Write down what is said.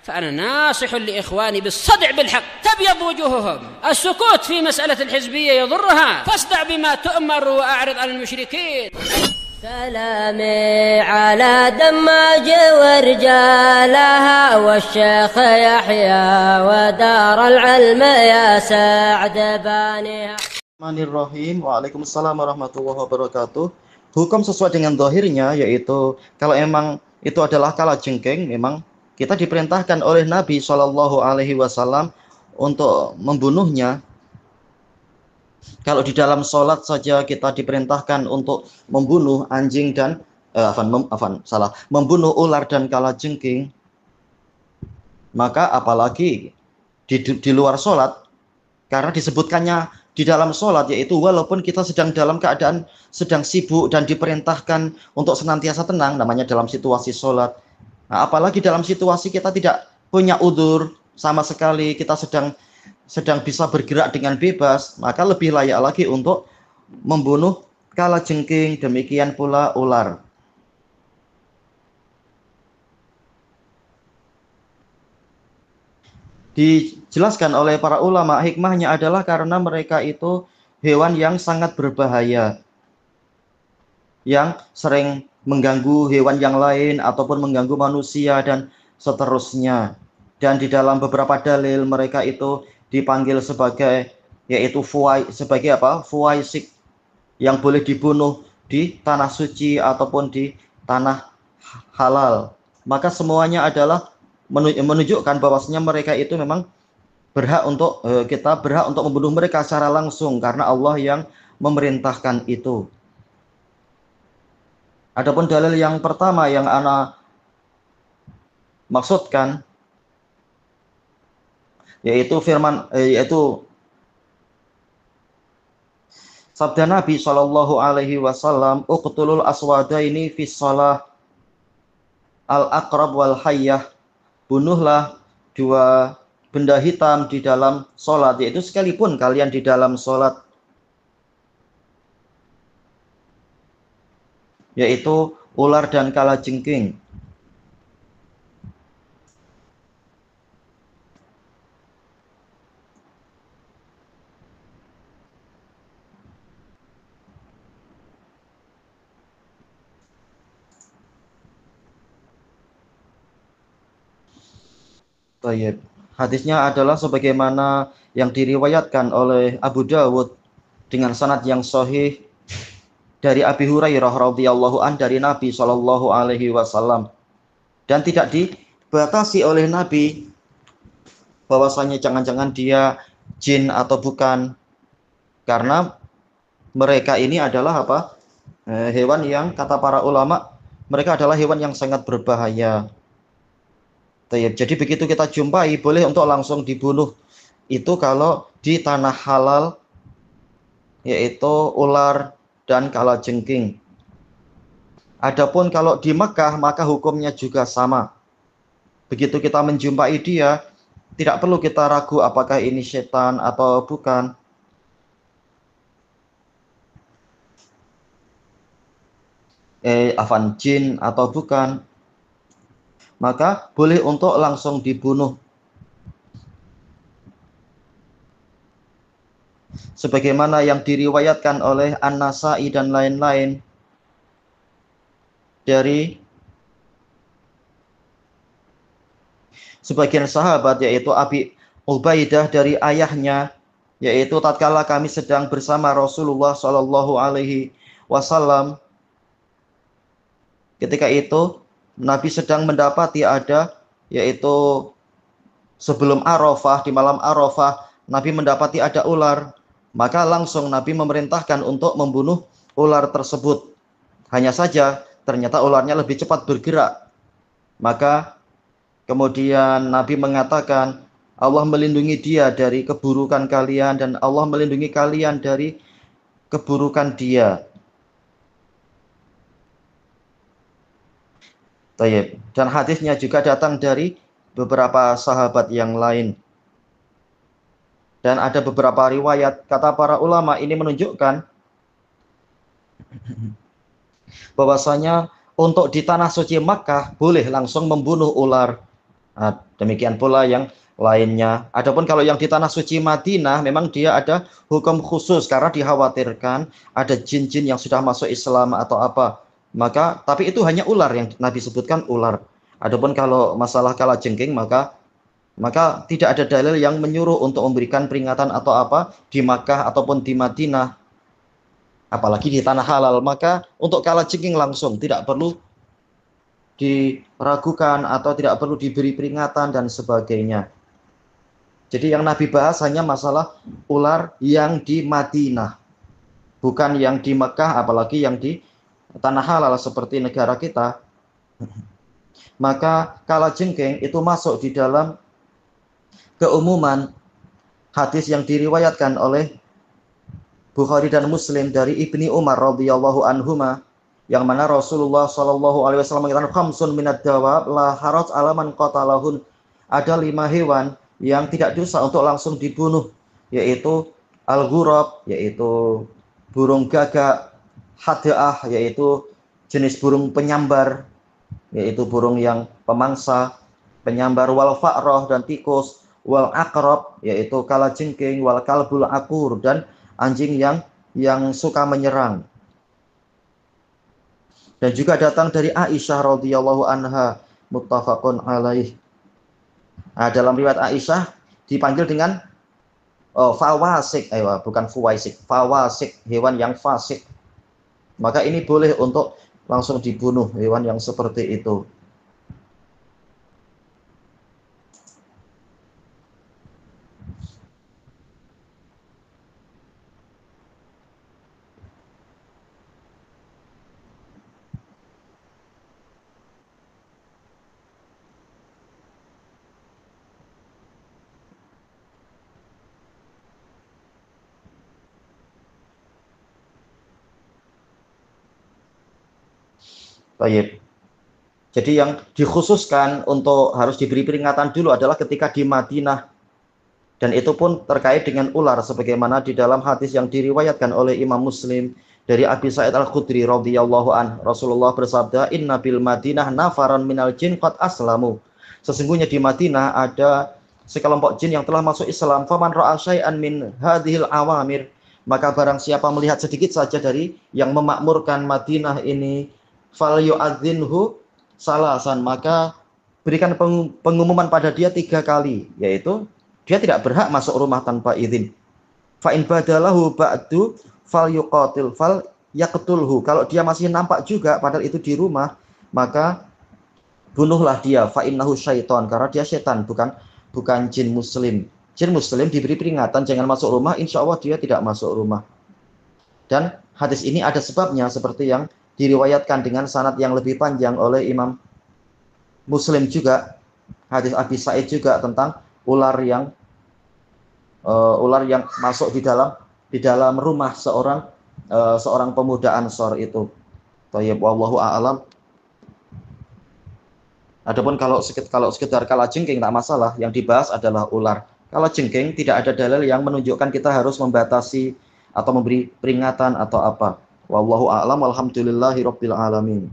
فأنا ناصح لإخواني بالصدع بالحق تبيض وجوههم. السكوت في مسألة الحزبية يضرها، فاصدع بما تؤمر وأعرض عن المشركين. سلامي على دماج ورجالها والشيخ يحيى ودار العلم يا سعد بانيها. Bismillahirrahmanirrahim. Waalaikumsalam warahmatullahi wabarakatuh. Hukum sesuai dengan zahirnya, yaitu kalau emang itu adalah kalajengking, memang kita diperintahkan oleh Nabi Shallallahu Alaihi Wasallam untuk membunuhnya. Kalau di dalam sholat saja kita diperintahkan untuk membunuh anjing dan membunuh ular dan kalajengking, maka apalagi di luar sholat, karena disebutkannya di dalam sholat, yaitu walaupun kita sedang dalam keadaan sedang sibuk dan diperintahkan untuk senantiasa tenang, namanya dalam situasi sholat. Nah, apalagi dalam situasi kita tidak punya udzur sama sekali, kita sedang bisa bergerak dengan bebas, maka lebih layak lagi untuk membunuh kalajengking, demikian pula ular. Dijelaskan oleh para ulama, hikmahnya adalah karena mereka itu hewan yang sangat berbahaya, yang sering mengganggu hewan yang lain ataupun mengganggu manusia dan seterusnya. Dan di dalam beberapa dalil mereka itu dipanggil sebagai fuwaisik, yang boleh dibunuh di tanah suci ataupun di tanah halal. Maka semuanya adalah menunjukkan bahwasanya mereka itu memang kita berhak untuk membunuh mereka secara langsung karena Allah yang memerintahkan itu. Adapun dalil yang pertama yang ana maksudkan, yaitu sabda Nabi Shallallahu Alaihi Wasallam, uqtulul aswadaini fi shalah al-aqrab wal hayyah, bunuhlah dua benda hitam di dalam sholat, yaitu sekalipun kalian di dalam sholat, yaitu ular dan kalajengking. Baik. Hadisnya adalah sebagaimana yang diriwayatkan oleh Abu Dawud dengan sanad yang sahih dari Abi Hurairah radhiyallahu an dari Nabi Shallallahu Alaihi Wasallam, dan tidak dibatasi oleh Nabi bahwasanya jangan-jangan dia jin atau bukan, karena mereka ini adalah hewan yang kata para ulama mereka adalah hewan yang sangat berbahaya. Jadi begitu kita jumpai, boleh untuk langsung dibunuh. Itu kalau di tanah halal, yaitu ular dan kalajengking. Adapun kalau di Mekah, maka hukumnya juga sama. Begitu kita menjumpai dia, tidak perlu kita ragu apakah ini setan atau bukan. Jin atau bukan. Maka boleh untuk langsung dibunuh. Sebagaimana yang diriwayatkan oleh An-Nasa'i dan lain-lain dari sebagian sahabat, yaitu Abi Ubaidah dari ayahnya, yaitu tatkala kami sedang bersama Rasulullah Shallallahu Alaihi Wasallam, ketika itu Nabi sedang mendapati yaitu sebelum Arafah, di malam Arafah, Nabi mendapati ada ular. Maka langsung Nabi memerintahkan untuk membunuh ular tersebut. Hanya saja ternyata ularnya lebih cepat bergerak. Maka kemudian Nabi mengatakan, Allah melindungi dia dari keburukan kalian dan Allah melindungi kalian dari keburukan dia. Dan hadisnya juga datang dari beberapa sahabat yang lain. Dan ada beberapa riwayat, kata para ulama, ini menunjukkan bahwasanya untuk di tanah suci Makkah boleh langsung membunuh ular. Demikian pula yang lainnya. Adapun kalau yang di tanah suci Madinah, memang dia ada hukum khusus karena dikhawatirkan ada jin-jin yang sudah masuk Islam atau apa. Maka, tapi itu hanya ular yang Nabi sebutkan, ular. Adapun kalau masalah kalajengking, maka tidak ada dalil yang menyuruh untuk memberikan peringatan atau apa di Makkah ataupun di Madinah, apalagi di tanah halal. Maka untuk kalajengking langsung, tidak perlu diragukan atau tidak perlu diberi peringatan dan sebagainya. Jadi yang Nabi bahas hanya masalah ular yang di Madinah, bukan yang di Mekah, apalagi yang di tanah halal seperti negara kita. Maka kalajengking itu masuk di dalam keumuman hadis yang diriwayatkan oleh Bukhari dan Muslim dari Ibni Umar radhiyallahu anhuma, yang mana Rasulullah Shallallahu alaihi wasallam mengatakan khamsun minad dawab la haraj alaman qatalahun. Ada 5 hewan yang tidak dosa untuk langsung dibunuh, yaitu al-ghurab, yaitu burung gagak, hada'ah, yaitu jenis burung penyambar, yaitu burung yang pemangsa, penyambar, wal fa'rah, dan tikus, wal aqrab, yaitu kalajengking, wal kalbul akur, dan anjing yang suka menyerang. Dan juga datang dari Aisyah radhiyallahu anha, muttafaqun alaih. Nah, dalam riwayat Aisyah dipanggil dengan fawasik, bukan fuwaisik, fawasik, hewan yang fasik. Maka ini boleh untuk langsung dibunuh hewan yang seperti itu. Baik. Jadi yang dikhususkan untuk harus diberi peringatan dulu adalah ketika di Madinah. Dan itu pun terkait dengan ular, sebagaimana di dalam hadis yang diriwayatkan oleh Imam Muslim dari Abi Sa'id Al-Khudri radhiyallahu an. Rasulullah bersabda, "Inna bil Madinah nafaran minal jin qad aslamu." Sesungguhnya di Madinah ada sekelompok jin yang telah masuk Islam. Faman ra'a syai'an min hadhil awamir, maka barang siapa melihat sedikit saja dari yang memakmurkan Madinah ini, fal yu'adzinhu salasan, maka berikan pengumuman pada dia 3 kali, yaitu dia tidak berhak masuk rumah tanpa izin. Fa in badalahu ba'du fal yuqatil fal yaqtulhu. Kalau dia masih nampak juga padahal itu di rumah, maka bunuhlah dia. Fa innahu syaiton, karena dia setan, bukan jin muslim. Jin muslim diberi peringatan jangan masuk rumah, insya Allah dia tidak masuk rumah. Dan hadis ini ada sebabnya, seperti yang diriwayatkan dengan sanad yang lebih panjang oleh Imam Muslim juga, hadis Abi Sa'id juga tentang ular yang masuk di dalam rumah seorang pemuda Ansor itu. Thayyib, wallahu a'lam. Adapun kalau sekedar kalajengking tak masalah, yang dibahas adalah ular. Kalajengking tidak ada dalil yang menunjukkan kita harus membatasi atau memberi peringatan atau apa. Wallahu a'lam, walhamdulillahi rabbil alamin.